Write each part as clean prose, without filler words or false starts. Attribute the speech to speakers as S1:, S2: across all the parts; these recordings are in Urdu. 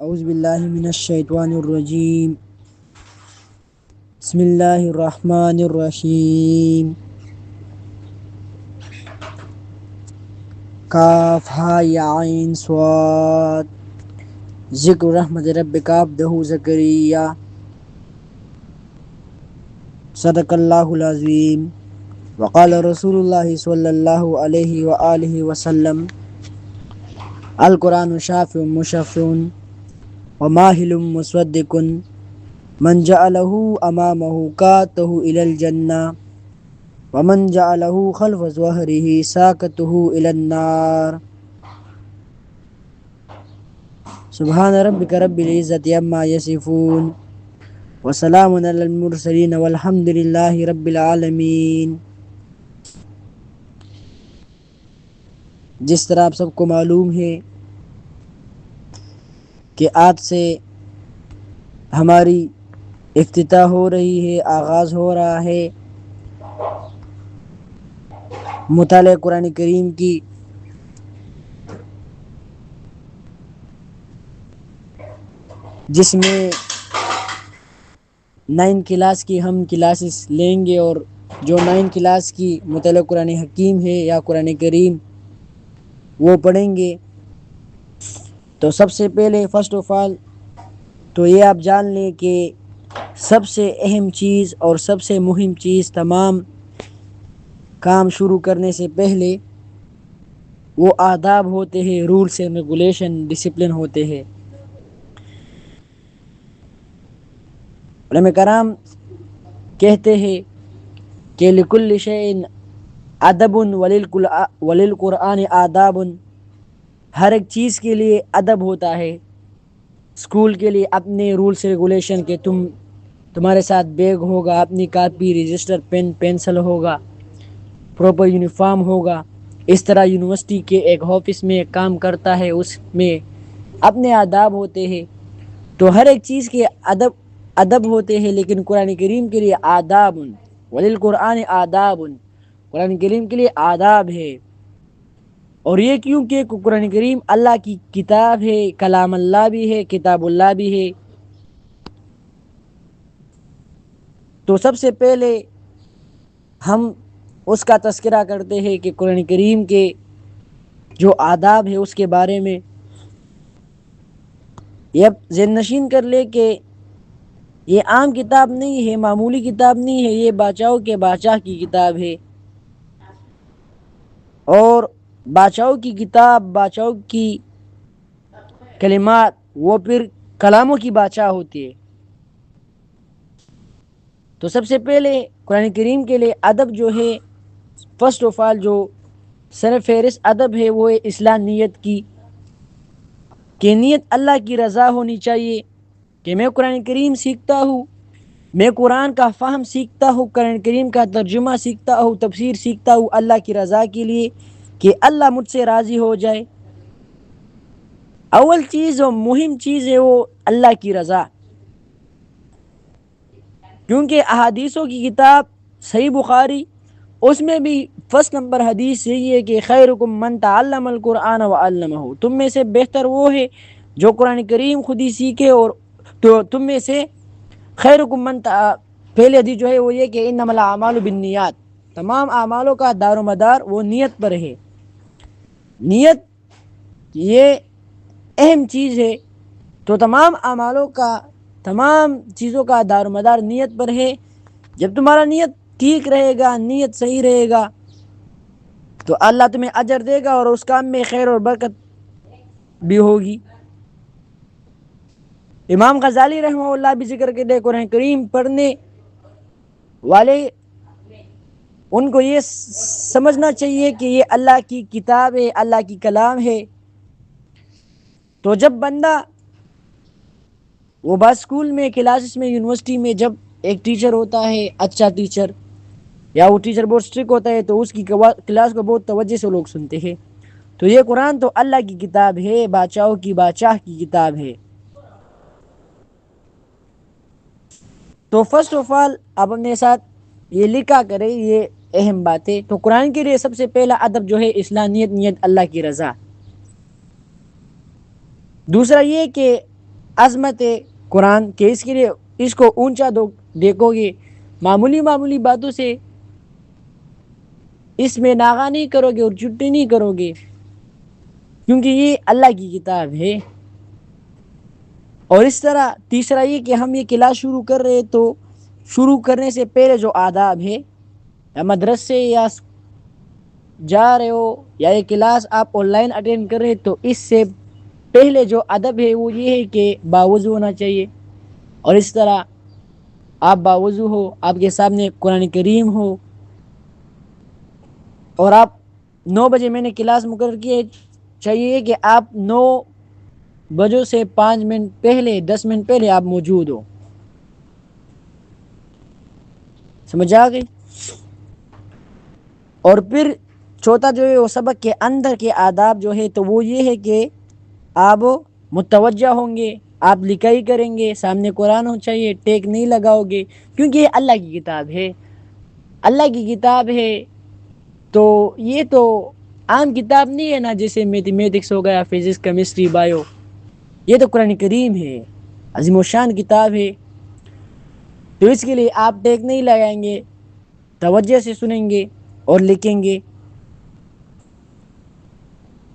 S1: اعوذ باللہ من الشیطان الرجیم بسم اللہ الرحمن الرحیم کاف ہا یا عین صاد ذکر رحمت ربک عبدہ زکریا صدق اللہ العظیم وقال رسول اللہ صلی اللہ علیہ وآلہ وسلم القرآن شافع مشفع وماہل مصدق من جعلہ امامہ قادتہ الی الجنہ ومن جعلہ خلف ظہرہ ساقتہ الی النار۔ سبحان ربک رب العزت عما یصفون وسلام علی المرسلین والحمد للہ رب العالمین۔ جس طرح آپ سب کو معلوم ہے کہ آج سے ہماری افتتاح ہو رہی ہے، آغاز ہو رہا ہے مطالعہ قرآن کریم کی، جس میں 9 کلاس کی ہم کلاسز لیں گے، اور جو 9 کلاس کی مطالعہ قرآن حکیم ہے یا قرآن کریم وہ پڑھیں گے۔ تو سب سے پہلے فرسٹ آف آل تو یہ آپ جان لیں کہ سب سے اہم چیز اور سب سے مہم چیز تمام کام شروع کرنے سے پہلے وہ آداب ہوتے ہیں، رولس اینڈ ریگولیشن، ڈسپلن ہوتے ہیں۔ علماء کرام کہتے ہیں کہ لکل شیء ادب وللقرآن آداب، ہر ایک چیز کے لیے ادب ہوتا ہے۔ اسکول کے لیے اپنے رولس ریگولیشن کے تمہارے ساتھ بیگ ہوگا، اپنی کاپی، رجسٹر، پین، پینسل ہوگا، پراپر یونیفارم ہوگا۔ اس طرح یونیورسٹی کے ایک آفس میں کام کرتا ہے، اس میں اپنے آداب ہوتے ہیں۔ تو ہر ایک چیز کے ادب ہوتے ہیں، لیکن قرآن کریم کے لیے آداب، وللقرآن آداب، قرآن کریم کے لیے آداب ہے۔ اور یہ کیونکہ قرآن کریم اللہ کی کتاب ہے، کلام اللہ بھی ہے، کتاب اللہ بھی ہے۔ تو سب سے پہلے ہم اس کا تذکرہ کرتے ہیں کہ قرآن کریم کے جو آداب ہے اس کے بارے میں یہ ذہن نشین کر لے کہ یہ عام کتاب نہیں ہے، معمولی کتاب نہیں ہے، یہ بادشاہوں کے بادشاہ کی کتاب ہے۔ اور بادشاہوں کی کتاب، بادشاہوں کی کلمات، وہ پھر کلاموں کی بادشاہ ہوتی ہے۔ تو سب سے پہلے قرآن کریم کے لیے ادب جو ہے، فرسٹ آف آل جو سر فہرست ادب ہے وہ ہے اصلاح نیت کی، کہ نیت اللہ کی رضا ہونی چاہیے، کہ میں قرآن کریم سیکھتا ہوں، میں قرآن کا فہم سیکھتا ہوں، قرآن کریم کا ترجمہ سیکھتا ہوں، تفسیر سیکھتا ہوں اللہ کی رضا کے لیے، کہ اللہ مجھ سے راضی ہو جائے۔ اول چیز اور مہم چیز ہے وہ اللہ کی رضا، کیونکہ احادیثوں کی کتاب صحیح بخاری، اس میں بھی فرسٹ نمبر حدیث یہی ہے کہ خیرکم من تعلم القرآن وعلمہ، تم میں سے بہتر وہ ہے جو قرآن کریم خود ہی سیکھے، اور تو تم میں سے خیرکم من پہلی حدیث جو ہے وہ یہ کہ انما الاعمال بالنیات، تمام اعمالوں کا دار و مدار وہ نیت پر ہے۔ نیت یہ اہم چیز ہے، تو تمام اعمالوں کا، تمام چیزوں کا دار و مدار نیت پر ہے۔ جب تمہارا نیت ٹھیک رہے گا، نیت صحیح رہے گا، تو اللہ تمہیں اجر دے گا اور اس کام میں خیر اور برکت بھی ہوگی۔ امام غزالی رحمہ اللہ بھی ذکر کے دے، قرآن کریم پڑھنے والے ان کو یہ سمجھنا چاہیے کہ یہ اللہ کی کتاب ہے، اللہ کی کلام ہے۔ تو جب بندہ وہ بات اسکول میں، کلاسز میں، یونیورسٹی میں جب ایک ٹیچر ہوتا ہے اچھا ٹیچر، یا وہ ٹیچر بہت اسٹرکٹ ہوتا ہے، تو اس کی کلاس کو بہت توجہ سے لوگ سنتے ہیں۔ تو یہ قرآن تو اللہ کی کتاب ہے، بادشاہوں کی بادشاہ کی کتاب ہے۔ تو فرسٹ آف آل آپ اپنے ساتھ یہ لکھا کریں، یہ اہم بات ہے۔ تو قرآن کے لیے سب سے پہلا ادب جو ہے اصلاح نیت، نیت اللہ کی رضا۔ دوسرا یہ کہ عظمت قرآن کہ اس کے لیے اس کو اونچا دیکھو گے، معمولی معمولی باتوں سے اس میں ناغہ نہیں کرو گے اور چھٹی نہیں کرو گے، کیونکہ یہ اللہ کی کتاب ہے۔ اور اس طرح تیسرا یہ کہ ہم یہ کلاس شروع کر رہے تو شروع کرنے سے پہلے جو آداب ہے، یا مدرسے یا جا رہے ہو یا یہ کلاس آپ آن لائن اٹینڈ کر رہے تو اس سے پہلے جو ادب ہے وہ یہ ہے کہ باوضو ہونا چاہیے، اور اس طرح آپ باوضو ہو، آپ کے سامنے قرآن کریم ہو، اور آپ 9 بجے میں نے کلاس مقرر کی ہے، چاہیے کہ آپ 9 بجوں سے 5 منٹ پہلے 10 منٹ پہلے آپ موجود ہو۔ سمجھ آ گئی؟ اور پھر چوتھا جو ہے وہ سبق کے اندر کے آداب جو ہے تو وہ یہ ہے کہ آپ متوجہ ہوں گے، آپ لکھائی کریں گے، سامنے قرآن ہو چاہیے، ٹیک نہیں لگاؤ گے، کیونکہ یہ اللہ کی کتاب ہے، اللہ کی کتاب ہے تو یہ تو عام کتاب نہیں ہے نا، جیسے میتھمیٹکس ہو گیا، فزکس، کیمسٹری، بایو، یہ تو قرآن کریم ہے، عظیم و شان کتاب ہے، تو اس کے لیے آپ ٹیک نہیں لگائیں گے، توجہ سے سنیں گے اور لکھیں گے۔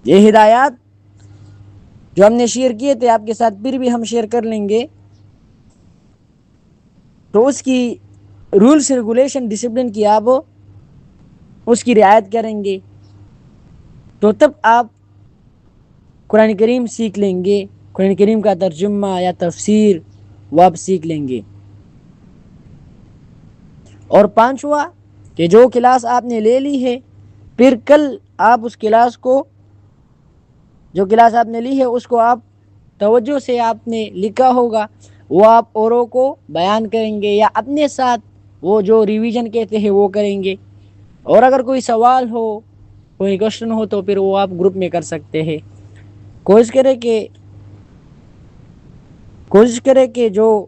S1: یہ ہدایات جو ہم نے شیئر کیے تھے آپ کے ساتھ پھر بھی ہم شیئر کر لیں گے، تو اس کی رولس ریگولیشن ڈسپلن کی آپ اس کی رعایت کریں گے تو تب آپ قرآن کریم سیکھ لیں گے، قرآن کریم کا ترجمہ یا تفسیر وہ آپ سیکھ لیں گے۔ اور پانچواں کہ جو کلاس آپ نے لے لی ہے، پھر کل آپ اس کلاس کو، جو کلاس آپ نے لی ہے اس کو آپ توجہ سے آپ نے لکھا ہوگا، وہ آپ اوروں کو بیان کریں گے یا اپنے ساتھ وہ جو ریویژن کہتے ہیں وہ کریں گے، اور اگر کوئی سوال ہو، کوئی کوشچن ہو تو پھر وہ آپ گروپ میں کر سکتے ہیں۔ کوشش کرے کہ جو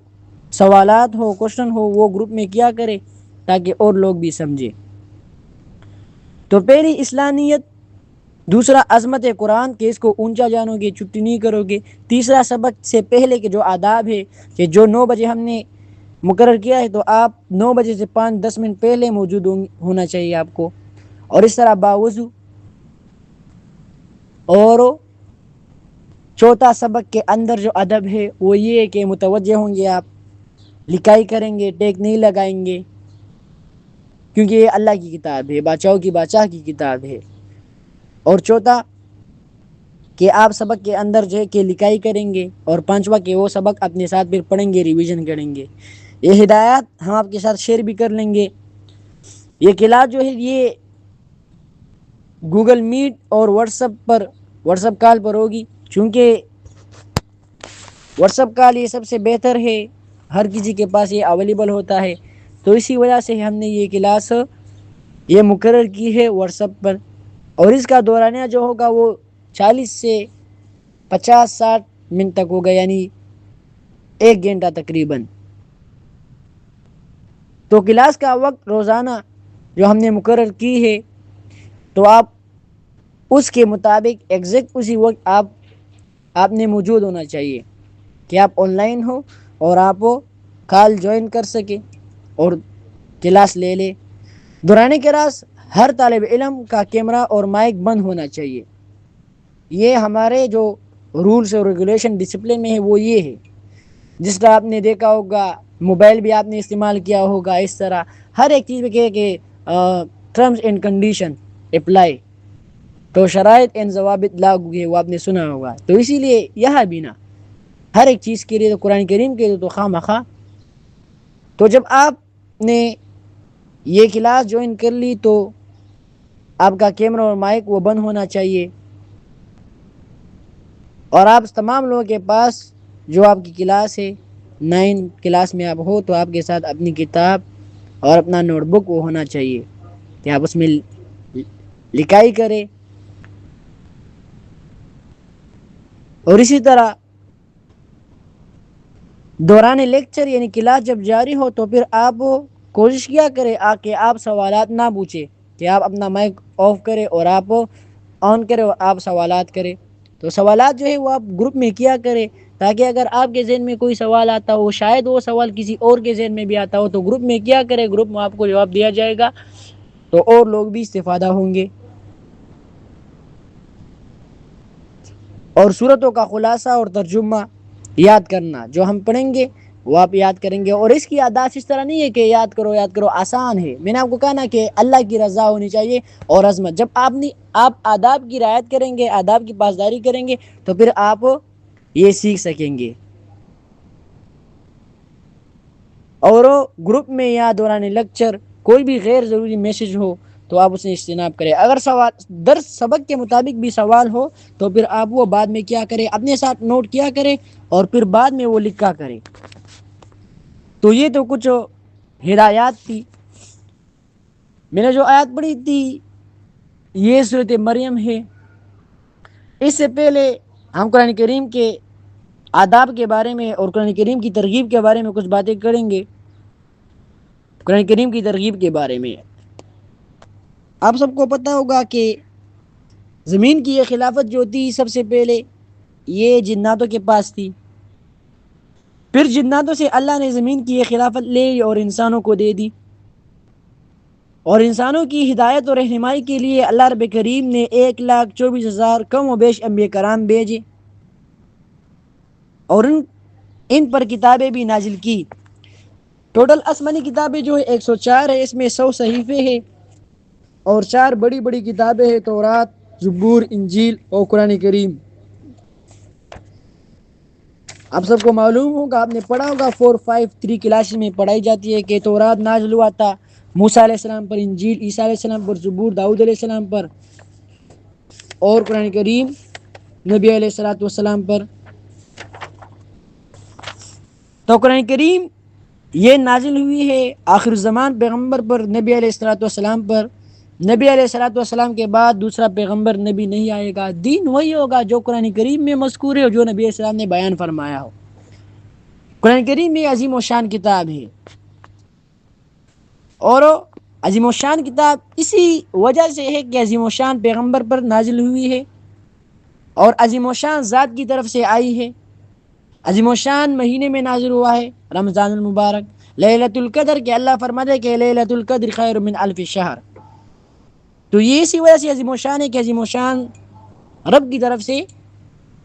S1: سوالات ہو، کوشچن ہو، وہ گروپ میں کیا کرے تاکہ اور لوگ بھی سمجھے۔ تو پہلی اسلامیت، دوسرا عظمت قرآن کہ اس کو اونچا جانو گے، چھٹی نہیں کرو گے، تیسرا سبق سے پہلے کے جو آداب ہے کہ جو 9 بجے ہم نے مقرر کیا ہے تو آپ 9 بجے سے 5-10 منٹ پہلے موجود ہونا چاہیے آپ کو، اور اس طرح باوضو۔ اور چوتھا سبق کے اندر جو ادب ہے وہ یہ ہے کہ متوجہ ہوں گے، آپ لکھائی کریں گے، ٹیک نہیں لگائیں گے، کیونکہ یہ اللہ کی کتاب ہے، بادشاہوں کی بادشاہ کی کتاب ہے۔ اور چوتھا کہ آپ سبق کے اندر جو ہے کہ لکھائی کریں گے، اور پانچواں کہ وہ سبق اپنے ساتھ پھر پڑھیں گے، ریویژن کریں گے۔ یہ ہدایات ہم آپ کے ساتھ شیئر بھی کر لیں گے۔ یہ کلاس جو ہے یہ گوگل میٹ اور واٹس ایپ کال پر ہوگی، چونکہ واٹس ایپ کال یہ سب سے بہتر ہے، ہر کسی کے پاس یہ اویلیبل ہوتا ہے، تو اسی وجہ سے ہم نے یہ کلاس یہ مقرر کی ہے واٹس ایپ پر، اور اس کا دورانیہ جو ہوگا وہ 40 سے 50-60 منٹ تک ہوگا، یعنی 1 گھنٹہ تقریباً۔ تو کلاس کا وقت روزانہ جو ہم نے مقرر کی ہے تو آپ اس کے مطابق ایگزیکٹ اسی وقت آپ نے موجود ہونا چاہیے کہ آپ آن لائن ہو اور آپ کال جوائن کر سکیں اور کلاس لے لیں۔ دوران کلاس ہر طالب علم کا کیمرہ اور مائک بند ہونا چاہیے، یہ ہمارے جو رولز اور ریگولیشن ڈسپلن میں ہے وہ یہ ہے۔ جس طرح آپ نے دیکھا ہوگا موبائل بھی آپ نے استعمال کیا ہوگا، اس طرح ہر ایک چیز میں کہ ٹرمز اینڈ کنڈیشن اپلائی، تو شرائط اینڈ ضوابط لاگو ہے، وہ آپ نے سنا ہوگا، تو اسی لیے یہاں بھی نا ہر ایک چیز کے لیے تو قرآن کریم کے لیے تو خواہ مخواہ۔ تو جب آپ نے یہ کلاس جوائن کر لی تو آپ کا کیمرہ اور مائک وہ بند ہونا چاہیے، اور آپ تمام لوگوں کے پاس جو آپ کی کلاس ہے 9 کلاس میں آپ ہو تو آپ کے ساتھ اپنی کتاب اور اپنا نوٹ بک وہ ہونا چاہیے کہ آپ اس میں لکھائی کریں۔ اور اسی طرح دوران لیکچر یعنی کلاس جب جاری ہو تو پھر آپ کوشش کیا کریں کہ آپ سوالات نہ پوچھیں، کہ آپ اپنا مائک آف کریں اور آپ آن کریں اور آپ سوالات کریں۔ تو سوالات جو ہے وہ آپ گروپ میں کیا کریں، تاکہ اگر آپ کے ذہن میں کوئی سوال آتا ہو، شاید وہ سوال کسی اور کے ذہن میں بھی آتا ہو، تو گروپ میں کیا کرے، گروپ میں آپ کو جواب دیا جائے گا تو اور لوگ بھی استفادہ ہوں گے۔ اور سورتوں کا خلاصہ اور ترجمہ یاد کرنا، جو ہم پڑھیں گے وہ آپ یاد کریں گے، اور اس کی یادداشت اس طرح نہیں ہے کہ یاد کرو، آسان ہے۔ میں نے آپ کو کہا نا کہ اللہ کی رضا ہونی چاہیے اور عظمت۔ جب آپ آداب کی رعایت کریں گے، آداب کی پاسداری کریں گے، تو پھر آپ یہ سیکھ سکیں گے۔ اور گروپ میں یا دوران لیکچر کوئی بھی غیر ضروری میسج ہو تو آپ اسے اجتناب کریں۔ اگر درس سبق کے مطابق بھی سوال ہو تو پھر آپ وہ بعد میں کیا کریں، اپنے ساتھ نوٹ کیا کریں اور پھر بعد میں وہ لکھا کریں۔ تو یہ تو کچھ ہدایات تھی۔ میں نے جو آیت پڑھی تھی یہ سورۃ مریم ہے۔ اس سے پہلے ہم قرآن کریم کے آداب کے بارے میں اور قرآن کریم کی ترغیب کے بارے میں کچھ باتیں کریں گے۔ قرآن کریم کی ترغیب کے بارے میں آپ سب کو پتہ ہوگا کہ زمین کی یہ خلافت جو تھی سب سے پہلے یہ جناتوں کے پاس تھی، پھر جناتوں سے اللہ نے زمین کی یہ خلافت لے اور انسانوں کو دے دی، اور انسانوں کی ہدایت اور رہنمائی کے لیے اللہ رب کریم نے 1,24,000 کم و بیش انبیاء کرام بھیجے اور ان پر کتابیں بھی نازل کی۔ ٹوٹل آسمانی کتابیں جو ہے 104 ہے، اس میں 100 صحیفے ہیں اور 4 بڑی بڑی کتابیں ہیں، تورات، زبور، انجیل اور قرآن کریم۔ آپ سب کو معلوم ہوگا، آپ نے پڑھا ہوگا 453 کلاسز میں پڑھائی جاتی ہے کہ تورات نازل ہوا تھا موسیٰ علیہ السلام پر، انجیل عیسیٰ علیہ السلام پر، زبور داؤد علیہ السلام پر، اور قرآن کریم نبی علیہ السلام پر۔ تو قرآن کریم یہ نازل ہوئی ہے آخر الزمان پیغمبر پر، نبی علیہ السلام پر۔ نبی علیہ السلام کے بعد دوسرا پیغمبر نبی نہیں آئے گا، دین وہی ہوگا جو قرآن کریم میں مذکور ہے اور جو نبی علیہ السلام نے بیان فرمایا ہو۔ قرآن کریم میں عظیم و شان کتاب ہے، اور عظیم و شان کتاب اسی وجہ سے ہے کہ عظیم و شان پیغمبر پر نازل ہوئی ہے اور عظیم و شان ذات کی طرف سے آئی ہے۔ عظیم و شان مہینے میں نازل ہوا ہے، رمضان المبارک، لیلۃ القدر، کہ اللہ فرماتے ہیں کہ لیلۃ القدر خیر من الف شہر۔ تو یہ اسی وجہ سے عظیم و شان ہے کہ عظیم و شان رب کی طرف سے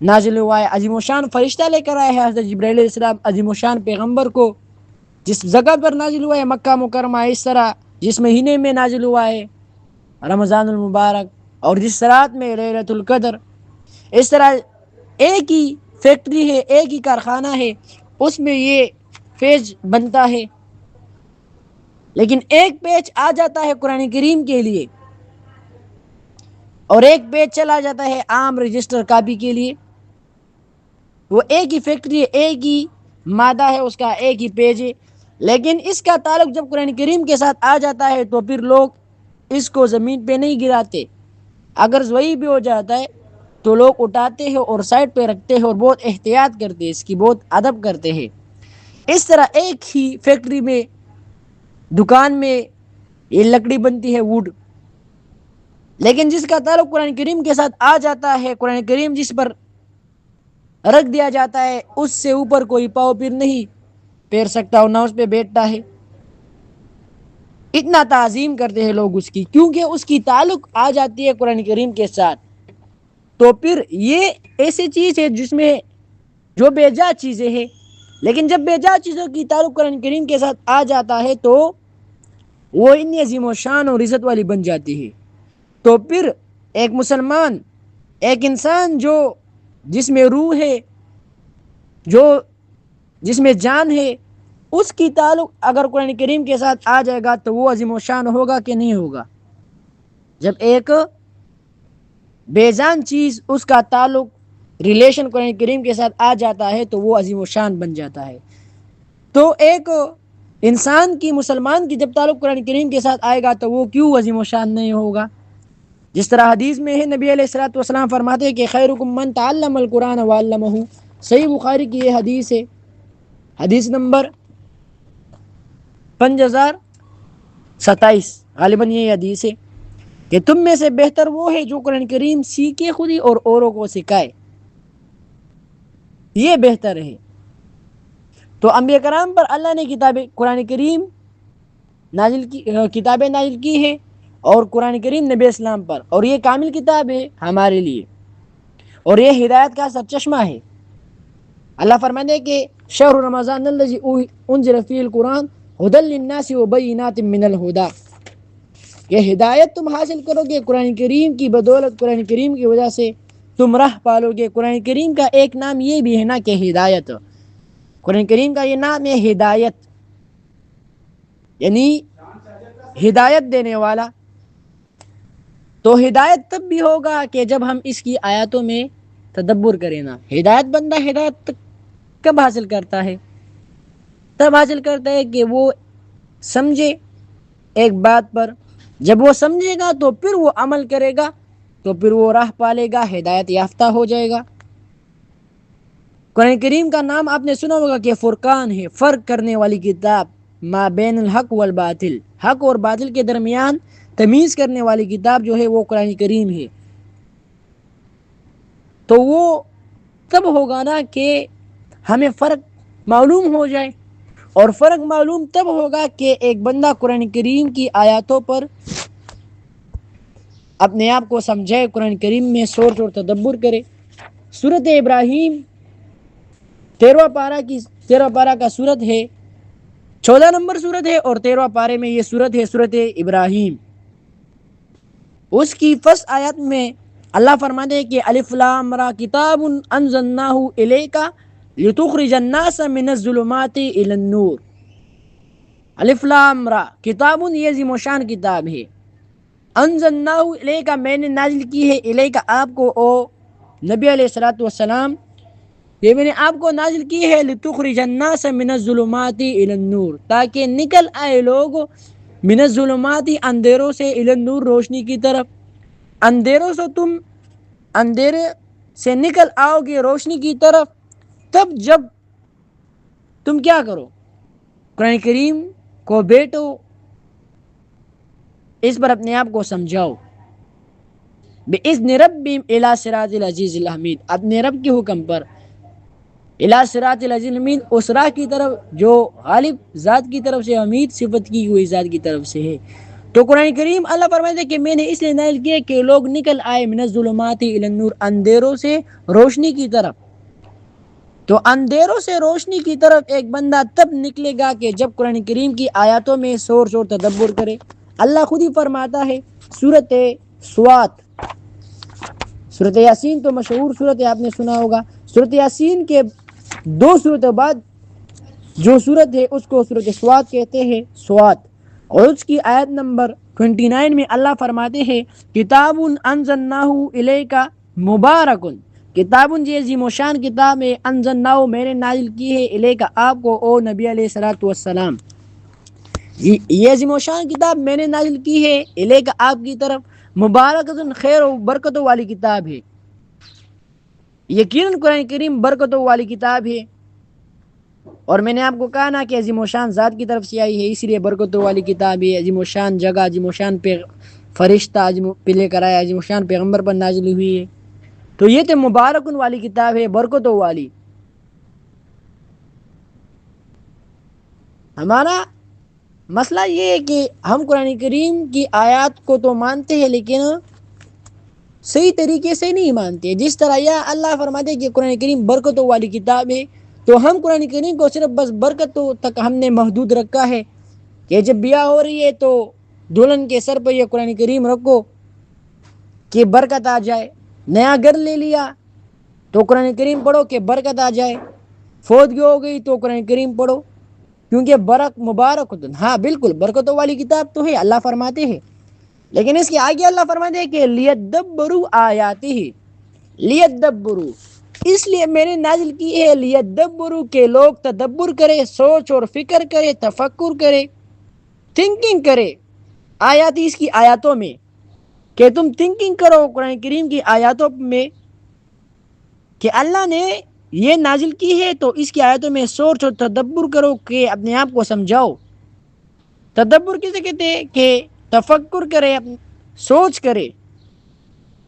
S1: نازل ہوا ہے۔ عظیم و شان فرشتہ لے کر آئے ہیں حضرت جبرائیل علیہ السلام عظیم و شان پیغمبر کو، جس جگہ پر نازل ہوا ہے مکہ مکرمہ، اس طرح جس مہینے میں نازل ہوا ہے رمضان المبارک، اور جس رات میں لیلۃ القدر، اس طرح ایک ہی فیکٹری ہے، ایک ہی کارخانہ ہے، اس میں یہ فیض بنتا ہے، لیکن ایک پیچ آ جاتا ہے قرآن کریم کے لیے اور ایک پیج چلا جاتا ہے عام رجسٹر کاپی کے لیے۔ وہ ایک ہی فیکٹری ہے، ایک ہی مادہ ہے، اس کا ایک ہی پیج ہے، لیکن اس کا تعلق جب قرآن کریم کے ساتھ آ جاتا ہے تو پھر لوگ اس کو زمین پہ نہیں گراتے، اگر وہی بھی ہو جاتا ہے تو لوگ اٹھاتے ہیں اور سائڈ پہ رکھتے ہیں اور بہت احتیاط کرتے ہیں، اس کی بہت ادب کرتے ہیں۔ اس طرح ایک ہی فیکٹری میں، دکان میں یہ لکڑی بنتی ہے، ووڈ، لیکن جس کا تعلق قرآن کریم کے ساتھ آ جاتا ہے، قرآن کریم جس پر رکھ دیا جاتا ہے، اس سے اوپر کوئی پاؤ پھر نہیں پھیر سکتا اور نہ اس پہ بیٹھتا ہے۔ اتنا تعظیم کرتے ہیں لوگ اس کی، کیونکہ اس کی تعلق آ جاتی ہے قرآن کریم کے ساتھ۔ تو پھر یہ ایسی چیز ہے جس میں جو بے جا چیزیں ہیں، لیکن جب بے جا چیزوں کی تعلق قرآن کریم کے ساتھ آ جاتا ہے تو وہ اتنی عظیم و شان اور عزت والی بن جاتی ہے۔ تو پھر ایک مسلمان، ایک انسان جو جس میں روح ہے، جو جس میں جان ہے، اس کی تعلق اگر قرآن کریم کے ساتھ آ جائے گا تو وہ عظیم و شان ہوگا کہ نہیں ہوگا؟ جب ایک بے جان چیز اس کا تعلق ریلیشن قرآن کریم کے ساتھ آ جاتا ہے تو وہ عظیم و شان بن جاتا ہے۔ تو ایک انسان کی، مسلمان کی جب تعلق قرآن کریم کے ساتھ آئے گا تو وہ کیوں عظیم و شان نہیں ہوگا؟ جس طرح حدیث میں ہے، نبی علیہ السلام فرماتے ہیں کہ خیرکم من تعلم القرآن وعلمہ۔ صحیح بخاری کی یہ حدیث ہے، حدیث نمبر 5027، غالباً یہ حدیث ہے کہ تم میں سے بہتر وہ ہے جو قرآن کریم سیکھے خود ہی اور اوروں کو سکھائے۔ یہ بہتر ہے۔ تو انبیاء کرام پر اللہ نے قرآن کریم کتابیں نازل کی ہے، اور قرآن کریم نبی اسلام پر، اور یہ کامل کتاب ہے ہمارے لیے، اور یہ ہدایت کا سرچشمہ ہے۔ اللہ فرماتے ہیں کہ شہر رمضان الذی انزل فیہ القرآن ھدی للناس وبینات من الھدی، یہ ہدایت تم حاصل کرو گے قرآن کریم کی بدولت، قرآن کریم کی وجہ سے تم راہ پالو گے۔ قرآن کریم کا ایک نام یہ بھی ہے نا کہ ہدایت، قرآن کریم کا یہ نام ہے ہدایت، یعنی ہدایت دینے والا۔ تو ہدایت تب بھی ہوگا کہ جب ہم اس کی آیاتوں میں تدبر کریں نا۔ بندہ ہدایت کب حاصل کرتا ہے؟ تب حاصل کرتا ہے کہ وہ سمجھے ایک بات پر، جب وہ سمجھے گا تو پھر وہ عمل کرے گا، تو پھر وہ راہ پالے گا، ہدایت یافتہ ہو جائے گا۔ قرآن کریم کا نام آپ نے سنا ہوگا کہ فرقان ہے، فرق کرنے والی کتاب، ما بین الحق والباطل، حق اور باطل کے درمیان تمیز کرنے والی کتاب جو ہے وہ قرآن کریم ہے۔ تو وہ تب ہوگا نا کہ ہمیں فرق معلوم ہو جائے، اور فرق معلوم تب ہوگا کہ ایک بندہ قرآن کریم کی آیاتوں پر اپنے آپ کو سمجھائے، قرآن کریم میں سوچ اور تدبر کرے۔ سورۃ ابراہیم 13واں پارہ کا سورت ہے، 14 نمبر سورت ہے، اور 13واں پارے میں یہ سورت ہے، سورۃ ابراہیم۔ اس کی فرسٹ آیت میں اللہ فرماتے ہیں کہ الف لام را کتاب انزلناہ الیک لتخرج الناس من الظلمات الی النور۔ الف لام را کتاب، یہ عظیم و شان کتاب ہے، انزلناہ الیک، میں نے نازل کی ہے، الیک آپ کو، او نبی علیہ الصلوۃ والسلام، یہ میں نے آپ کو نازل کی ہے، لتخرج الناس من الظلمات الی النور، تاکہ نکل آئے لوگ من الظلمات اندھیروں سے، الی النور روشنی کی طرف۔ اندھیروں سے تم اندھیرے سے نکل آؤ گے روشنی کی طرف، تب جب تم کیا کرو، قرآن کریم کو بیٹو، اس پر اپنے آپ کو سمجھاؤ، بِإِذْنِ رَبِّهِمْ إِلَىٰ صِرَاطِ الْعَزِيزِ الْحَمِيدِ، اپنے رب کے حکم پر، إِلَىٰ صِرَاطِ الْعَزِيزِ الْحَمِيدِ، اس راہ کی طرف جو غالب ذات کی طرف سے، حمید صفت کی ہوئی ذات کی طرف سے ہے۔ تو قرآن کریم اللہ فرماتے ہیں کہ میں نے اس لیے نازل کیا کہ لوگ نکل آئے من الظلمات الی النور، اندھیروں سے روشنی کی طرف۔ تو اندھیروں سے روشنی کی طرف ایک بندہ تب نکلے گا کہ جب قرآن کریم کی آیاتوں میں سوچ اور تدبر کرے۔ اللہ خود ہی فرماتا ہے، سورۃ سوات، سورۃ یاسین تو مشہور سورت ہے، آپ نے سنا ہوگا۔ سورۃ یاسین کے 2 سورتوں بعد جو سورت ہے اس کو سورۃ سوات کہتے ہیں، سوات، اور اس کی آیت نمبر 29 میں اللہ فرماتے ہیں، کتاب انزلناہ الیک مبارک، کتاب یہ عظیم و شان کتاب ہے، انزلناہ میں نے نازل کی ہے، الیک آپ کو، او نبی علیہ الصلوۃ والسلام، یہ عظیم و شان کتاب میں نے نازل کی ہے الیک آپ کی طرف، مبارکۃ خیر و برکتوں والی کتاب ہے۔ یقیناً قرآن کریم برکتوں والی کتاب ہے، اور میں نے آپ کو کہا نا کہ عظیم و شان ذات کی طرف سے آئی ہے، اس لیے برکتوں والی کتاب ہے، عظیم و شان جگہ، عظیم و شان فرشتہ پہ لے کر آیا، عظیم و شان پیغمبر پر نازل ہوئی ہے، تو یہ تو مبارکن والی کتاب ہے، برکتوں والی۔ ہمارا مسئلہ یہ ہے کہ ہم قرآن کریم کی آیات کو تو مانتے ہیں لیکن صحیح طریقے سے نہیں مانتے۔ جس طرح یا اللہ فرماتے کہ قرآن کریم برکتوں والی کتاب ہے، تو ہم قرآن کریم کو صرف بس برکتوں تک ہم نے محدود رکھا ہے، کہ جب بیاہ ہو رہی ہے تو دلہن کے سر پر یہ قرآن کریم رکھو کہ برکت آ جائے، نیا گھر لے لیا تو قرآن کریم پڑھو کہ برکت آ جائے، فوتگی ہو گئی تو قرآن کریم پڑھو کیونکہ مبارک، ہاں بالکل برکتوں والی کتاب تو ہے، اللہ فرماتے ہیں، لیکن اس کے آگے اللہ فرماتے ہیں کہ لیدبروا آیاتہ، لیدبروا، اس لیے میں نے نازل کی ہے، لیدبروا، کہ لوگ تدبر کرے، سوچ اور فکر کرے، تفکر کرے، تھنکنگ کرے، آیات اس کی آیاتوں میں، کہ تم تھنکنگ کرو قرآن کریم کی آیاتوں میں کہ اللہ نے یہ نازل کی ہے، تو اس کی آیتوں میں سوچ اور تدبر کرو، کہ اپنے آپ کو سمجھاؤ۔ تدبر کسے کہتے ہیں؟ کہ تفکر کرے، سوچ کرے،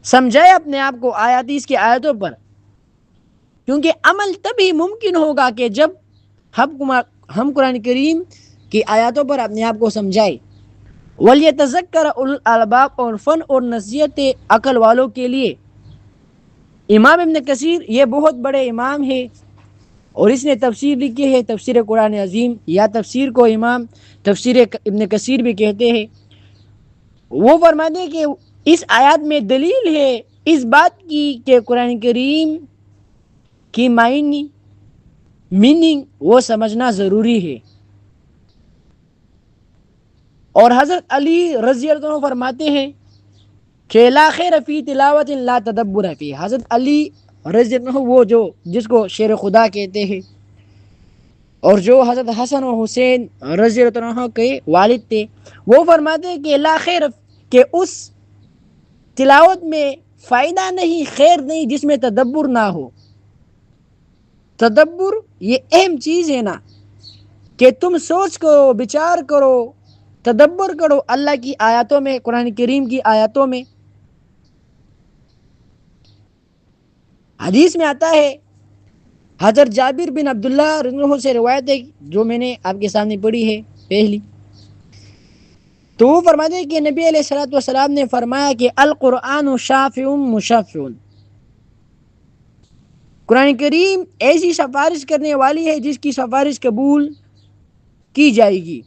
S1: سمجھائے اپنے آپ کو آیات اس کی آیتوں پر، کیونکہ عمل تبھی ممکن ہوگا کہ جب ہم قرآن کریم کی آیاتوں پر اپنے آپ کو سمجھائے. وَلْيَتَذَكَّرَ أُولُو الْأَلْبَابِ، اور فن اور نصیحت عقل والوں کے لیے. امام ابن کثیر یہ بہت بڑے امام ہے اور اس نے تفسیر لکھی ہے، تفسیر قرآن عظیم، یا تفسیر کو امام تفسیر ابن کثیر بھی کہتے ہیں. وہ فرماتے ہیں کہ اس آیات میں دلیل ہے اس بات کی کہ قرآن کریم کی معنی میننگ وہ سمجھنا ضروری ہے. اور حضرت علی رضی اللہ عنہ فرماتے ہیں کہ لا خیر فی تلاوت لا تدبر فی. حضرت علی رضی اللہ عنہ وہ جس کو شیر خدا کہتے ہیں، اور جو حضرت حسن و حسین رضی اللہ عنہ کے والد تھے، وہ فرماتے ہیں کہ لا خیر، کہ اس تلاوت میں فائدہ نہیں، خیر نہیں جس میں تدبر نہ ہو. تدبر یہ اہم چیز ہے نا، کہ تم سوچ کرو، بچار کرو، تدبر کرو اللہ کی آیاتوں میں، قرآن کریم کی آیاتوں میں. حدیث میں آتا ہے، حضرت جابر بن عبداللہ رضی اللہ عنہ سے روایت ہے جو میں نے آپ کے سامنے پڑھی ہے پہلی. تو وہ فرماتے ہیں کہ نبی علیہ الصلوۃ والسلام نے فرمایا کہ القرآن شافع مشفع. قرآن کریم ایسی سفارش کرنے والی ہے جس کی سفارش قبول کی جائے گی.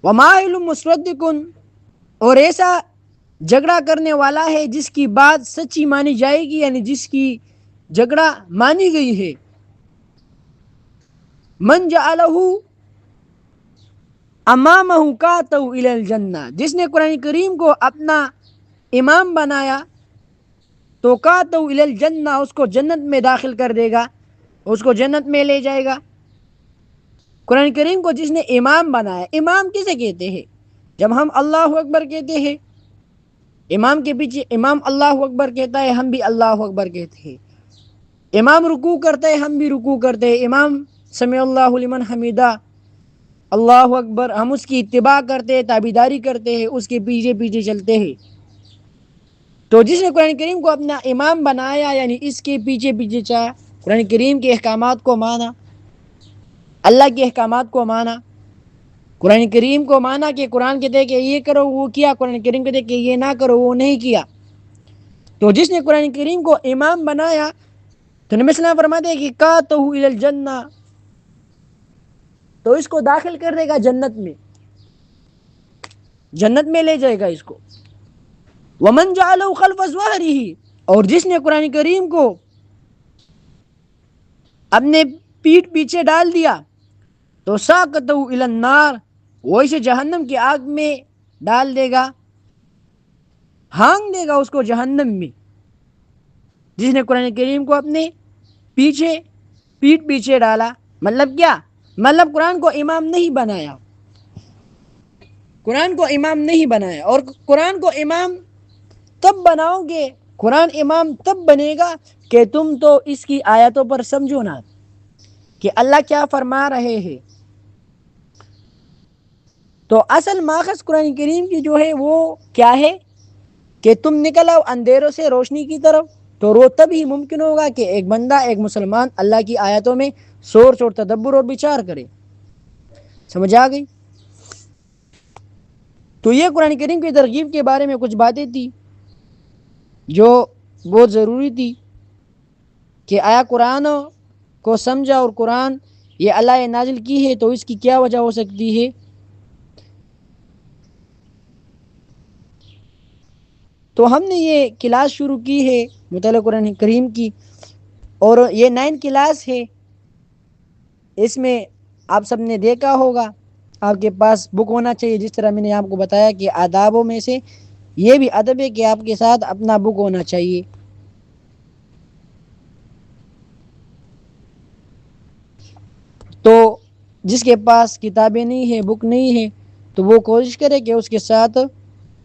S1: وماحل مصدق، اور ایسا جھگڑا کرنے والا ہے جس کی بات سچی مانی جائے گی، یعنی جس کی جھگڑا مانی گئی ہے. من جعلہ امامہ قاتہ الی الجنہ، جس نے قرآن کریم کو اپنا امام بنایا تو قاتہ الی الجنہ، اس کو جنت میں داخل کر دے گا، اس کو جنت میں لے جائے گا. قرآن کریم کو جس نے امام بنایا، امام کسے کہتے ہیں؟ جب ہم اللہ اکبر کہتے ہیں، امام کے پیچھے امام اللہ اکبر کہتا ہے، ہم بھی اللہ اکبر کہتے ہیں. امام رکوع کرتا ہے، ہم بھی رکوع کرتے ہیں. امام سمع اللہ لمن حمیدہ، اللہ اکبر، ہم اس کی اتباع کرتے ہیں، تابعداری کرتے ہیں، اس کے پیچھے پیچھے چلتے ہیں. تو جس نے قرآن کریم کو اپنا امام بنایا، یعنی اس کے پیچھے پیچھے چلا، قرآن کریم کے احکامات کو مانا، اللہ کے احکامات کو مانا، قرآن کریم کو مانا کہ قرآن کہتے کہ یہ کرو وہ کیا، قرآن کریم کہتے کہ یہ نہ کرو وہ نہیں کیا. تو جس نے قرآن کریم کو امام بنایا تو نبی صلی اللہ علیہ وسلم فرماتے ہیں کہ قاتہ الی الجنہ، تو اس کو داخل کر دے گا جنت میں، جنت میں لے جائے گا اس کو. ومن جعلہ خلف ظہرہ، اور جس نے قرآن کریم کو اپنے پیٹھ پیچھے ڈال دیا تو ساقطہ الی النار، وہ اسے جہنم کی آگ میں ڈال دے گا، ہانگ دے گا اس کو جہنم میں. جس نے قرآن کریم کو اپنے پیٹھ پیچھے ڈالا، مطلب کیا؟ مطلب قرآن کو امام نہیں بنایا، قرآن کو امام نہیں بنایا. اور قرآن کو امام تب بناؤ گے، قرآن امام تب بنے گا کہ تم تو اس کی آیاتوں پر سمجھو نا کہ اللہ کیا فرما رہے ہیں. تو اصل ماخذ قرآن کریم کی جو ہے وہ کیا ہے کہ تم نکل آؤ اندھیروں سے روشنی کی طرف. تو وہ تب ہی ممکن ہوگا کہ ایک بندہ، ایک مسلمان اللہ کی آیاتوں میں سوچ اور تدبر اور بچار کرے. سمجھ آ گئی؟ تو یہ قرآن کریم کی ترغیب کے بارے میں کچھ باتیں تھی جو بہت ضروری تھی کہ آیا قرآن کو سمجھا، اور قرآن یہ اللہ نے نازل کی ہے تو اس کی کیا وجہ ہو سکتی ہے. تو ہم نے یہ کلاس شروع کی ہے مطالعہ قرآن کریم کی، اور یہ 9 کلاس ہے. اس میں آپ سب نے دیکھا ہوگا آپ کے پاس بک ہونا چاہیے. جس طرح میں نے آپ کو بتایا کہ آدابوں میں سے یہ بھی ادب ہے کہ آپ کے ساتھ اپنا بک ہونا چاہیے. تو جس کے پاس کتابیں نہیں ہیں، بک نہیں ہے، تو وہ کوشش کرے کہ اس کے ساتھ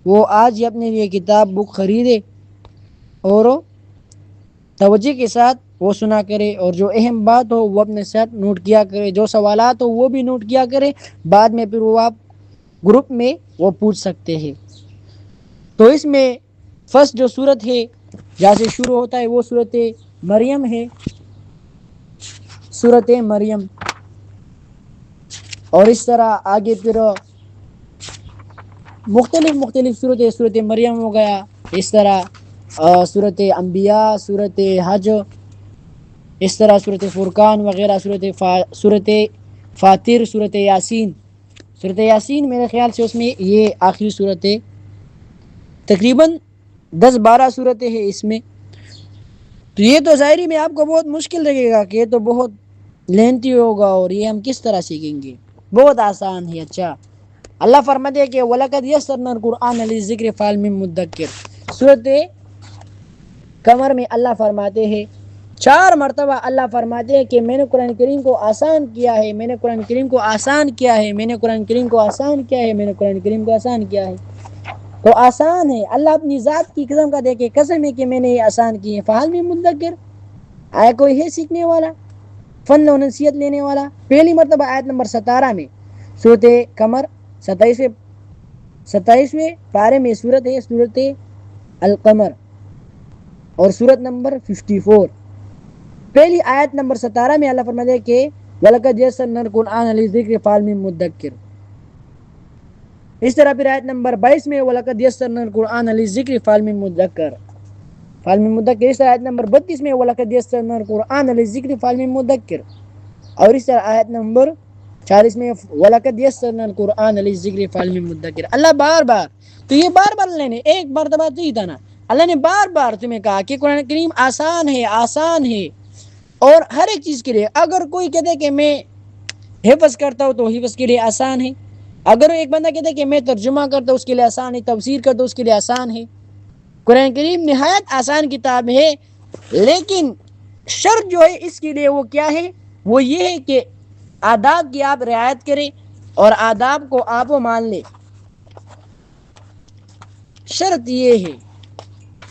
S1: وہ آج ہی اپنے لیے کتاب بک خریدے اور توجہ کے ساتھ وہ سنا کرے، اور جو اہم بات ہو وہ اپنے ساتھ نوٹ کیا کرے، جو سوالات ہو وہ بھی نوٹ کیا کرے. بعد میں پھر وہ آپ گروپ میں وہ پوچھ سکتے ہیں. تو اس میں فرسٹ جو صورت ہے جہاں سے شروع ہوتا ہے وہ صورت مریم ہے، صورت مریم، اور اس طرح آگے پھر مختلف صورت مریم ہو گیا، اس طرح صورت انبیاء، صورت حج، اس طرح صورت فرقان وغیرہ، صورت فاتر، صورت یاسین میرے خیال سے اس میں یہ آخری صورت ہے، تقریباً 10-12 صورتیں ہیں اس میں. تو یہ تو ظاہری میں آپ کو بہت مشکل لگے گا کہ یہ تو بہت لینتھی ہوگا اور یہ ہم کس طرح سیکھیں گے. بہت آسان ہے. اچھا، اللہ فرماتے ہیں کہ وَلَقَدْ يَسَّرْنَا الْقُرْآنَ لِلذِّكْرِ فَهَلْ مِن مُدَّكِّرٍ. صورت قمر میں اللہ فرماتے ہیں 4 مرتبہ اللہ فرماتے ہیں کہ میں نے قرآن کریم کو آسان کیا ہے، میں نے قرآن کریم کو آسان کیا ہے، میں نے قرآن کریم کو آسان کیا ہے، میں نے قرآن کریم کو آسان کیا ہے. تو آسان ہے. اللہ اپنی ذات کی قسم کا دے کے قسم ہے کہ میں نے یہ آسان کی ہے. فَهَلْ مِن مُدَّكِرٍ، آیا کوئی ہے سیکھنے والا، فن و نصیحت لینے والا. پہلی مرتبہ آیت نمبر 17 میں صورت قمر 27ویں پارے میں صورت ہے صورت القمر، اور صورت نمبر 54 پہلی آیت نمبر 17 میں اللہ فرماتے ہیں کہ وَلَقَدْ يَسَّرْنَا الْقُرْآنَ لِلذِّكْرِ فَهَلْ مِن مُدَّكِرٍ. اس طرح پھر آیت نمبر 22 میں وَلَقَدْ يَسَّرْنَا الْقُرْآنَ لِلذِّكْرِ فَهَلْ مِن مُدَّكِرٍ. اس طرح آیت نمبر 32 میں وَلَقَدْ يَسَّرْنَا الْقُرْآنَ لِلذِّكْرِ فَهَلْ مِن مُدَّكِرٍ. اور اس طرح آیت نمبر 40 میں وَلَقَدْ يَسَّرْنَا الْقُرْآنَ لِلذِّكْرِ فَهَلْ مِن مُدَّكِرٍ. اللہ بار بار، تو یہ بار بار لینے ایک مرتبہ تو ہی تھا نا، اللہ نے بار بار تمہیں کہا کہ قرآن کریم آسان ہے، آسان ہے. اور ہر ایک چیز کے لیے اگر کوئی کہتے ہے کہ میں حفظ کرتا ہوں تو حفظ کے لیے آسان ہے، اگر ایک بندہ کہتا ہے کہ میں ترجمہ کرتا ہوں اس کے لیے آسان ہے، تفسیر کرتا ہوں اس کے لیے آسان ہے. قرآن کریم نہایت آسان کتاب ہے، لیکن شرط جو ہے اس کے لیے وہ کیا ہے؟ وہ یہ ہے کہ آداب کی آپ رعایت کریں اور آداب کو آپ مان لیں. شرط یہ ہے.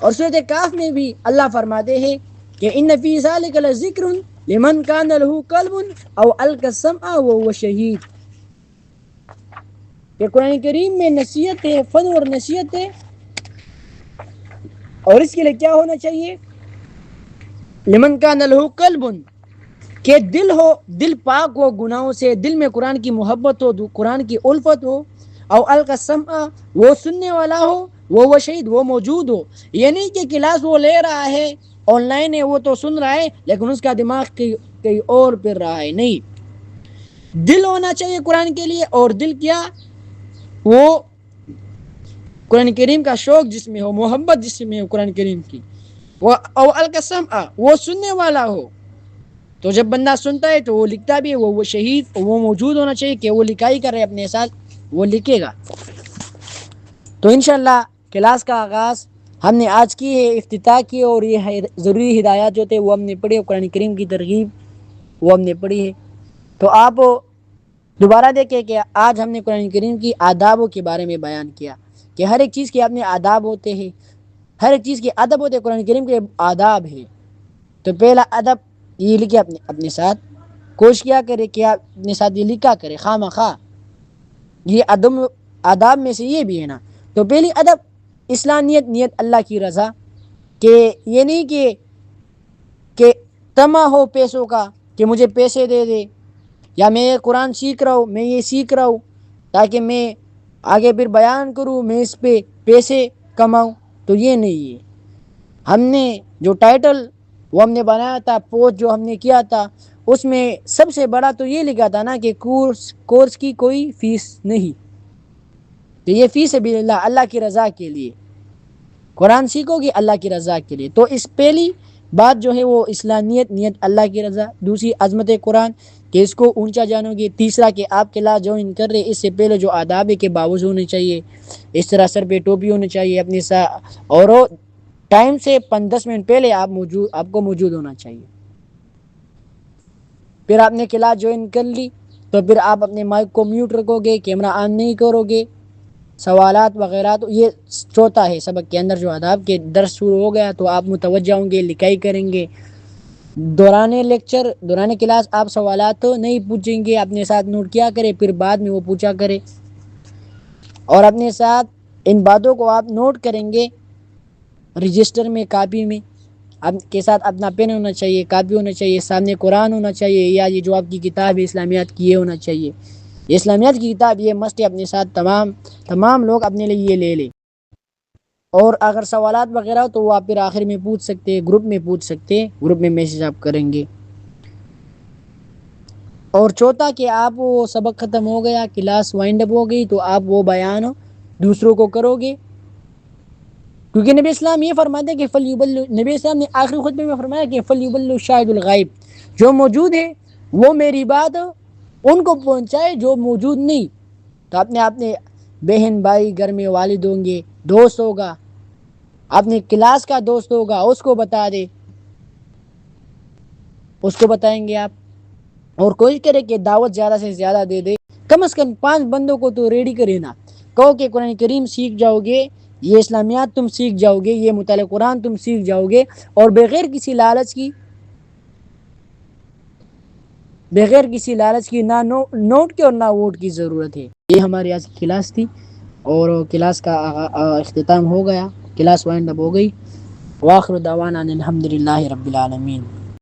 S1: اور سورۃ کاف میں بھی اللہ فرماتے ہیں کہ ان فی ذلک لذکر لمن کان لہ قلب او القی السمع وهو شہید. کہ قرآن کریم میں نصیحت ہے، فن اور نصیحت ہے، اور اس کے لیے کیا ہونا چاہیے؟ لمن کان لہ قلب، کہ دل ہو، دل پاک ہو گناہوں سے، دل میں قرآن کی محبت ہو، قرآن کی الفت ہو. او القی السمع، وہ سننے والا ہو، وہ شہید، وہ موجود ہو. یہ نہیں کہ کلاس وہ لے رہا ہے، آن لائن ہے، وہ تو سن رہا ہے لیکن اس کا دماغ کہیں اور پھر رہا ہے. نہیں، دل ہونا چاہیے قرآن کے لیے، اور دل کیا؟ وہ قرآن کریم کا شوق جس میں ہو، محبت جس میں ہو قرآن کریم کی. وہ او القی السمع، وہ سننے والا ہو. تو جب بندہ سنتا ہے تو وہ لکھتا بھی ہے، وہ شہید، وہ موجود ہونا چاہیے کہ وہ لکھائی کر رہے اپنے ساتھ، وہ لکھے گا. تو انشاءاللہ کلاس کا آغاز ہم نے آج کی ہے، افتتاح کی، اور یہ ضروری ہدایات جو تھے وہ ہم نے پڑھی، قرآن کریم کی ترغیب وہ ہم نے پڑھی ہے. تو آپ دوبارہ دیکھیں کہ آج ہم نے قرآن کریم کی آدابوں کے بارے میں بیان کیا کہ ہر ایک چیز کے اپنے آداب ہوتے ہیں، ہر ایک چیز کے ادب ہوتے ہیں. قرآن کریم کے آداب ہے. تو پہلا ادب یہ لکھے اپنے ساتھ، کوشش کیا کرے کہ آپ اپنے ساتھ یہ لکھا کرے خواہ مخواہ. یہ آداب میں سے یہ بھی ہے نا. تو پہلی ادب اسلامیت، نیت اللہ کی رضا. کہ یہ نہیں کہ طمع ہو پیسوں کا، کہ مجھے پیسے دے دے، یا میں قرآن سیکھ رہا ہوں، میں یہ سیکھ رہا ہوں تاکہ میں آگے پھر بیان کروں، میں اس پہ پیسے کماؤں. تو یہ نہیں ہے. ہم نے جو ٹائٹل وہ ہم نے بنایا تھا، پوسٹ جو ہم نے کیا تھا، اس میں سب سے بڑا تو یہ لکھا تھا نا کہ کورس کی کوئی فیس نہیں. تو یہ فی سبیل اللہ، اللہ کی رضا کے لیے قرآن سیکھو گی، اللہ کی رضا کے لیے. تو اس پہلی بات جو ہے وہ اسلامیت، نیت اللہ کی رضا. دوسری عظمت قرآن کہ اس کو اونچا جانو گے. تیسرا کہ آپ کلاس جوائن کر رہے اس سے پہلے جو آداب ہے کہ باوضو ہونے چاہیے، اس طرح سر پہ ٹوپی ہونی چاہیے اپنے ساتھ، اور ٹائم سے 5-10 منٹ پہلے آپ کو موجود ہونا چاہیے. پھر آپ نے کلاس جوائن کر لی تو پھر آپ اپنے مائک کو میوٹ رکھو گے، کیمرہ آن نہیں کرو گے. سوالات وغیرہ تو یہ چوتھا ہے سبق کے اندر جو آداب کے درس شروع ہو گیا تو آپ متوجہ ہوں گے، لکھائی کریں گے. دوران کلاس آپ سوالات تو نہیں پوچھیں گے، اپنے ساتھ نوٹ کیا کرے، پھر بعد میں وہ پوچھا کرے. اور اپنے ساتھ ان باتوں کو آپ نوٹ کریں گے رجسٹر میں، کاپی میں. کے ساتھ اپنا پین ہونا چاہیے، کاپی ہونا چاہیے، سامنے قرآن ہونا چاہیے، یا یہ جو آپ کی کتاب ہے اسلامیات کی یہ ہونا چاہیے. یہ اسلامیات کی کتاب یہ مسٹ ہے اپنے ساتھ، تمام لوگ اپنے لیے یہ لے لیں. اور اگر سوالات وغیرہ ہو تو وہ آپ پھر آخر میں پوچھ سکتے ہیں، گروپ میں پوچھ سکتے ہیں، گروپ میں میسیج آپ کریں گے. اور چوتھا کہ آپ وہ سبق ختم ہو گیا، کلاس وائنڈ اپ ہو گئی تو آپ وہ بیان دوسروں کو کرو گے. کیونکہ نبی اسلام یہ فرماتے ہیں کہ نبی اسلام نے آخری خطبے میں فرمایا کہ فلیبل شاہد الغائب، جو موجود ہے وہ میری بات ان کو پہنچائے جو موجود نہیں. تو اپنے بہن بھائی گھر میں والد ہوں گے، دوست ہوگا، اپنے کلاس کا دوست ہوگا، اس کو بتا دے، اس کو بتائیں گے آپ. اور کوشش کرے کہ دعوت زیادہ سے زیادہ دے دے، کم از کم 5 بندوں کو تو ریڈی کرے نا. کہو کہ قرآن کریم سیکھ جاؤ گے، یہ اسلامیات تم سیکھ جاؤ گے، یہ مطالعہ قرآن تم سیکھ جاؤ گے، اور بغیر کسی لالچ کی نہ نوٹ کی اور نہ ووٹ کی ضرورت ہے. یہ ہماری آج کی کلاس تھی، اور کلاس کا اختتام ہو گیا، کلاس وائنڈ اپ ہو گئی. واخر دعوانا الحمد للہ رب العالمین.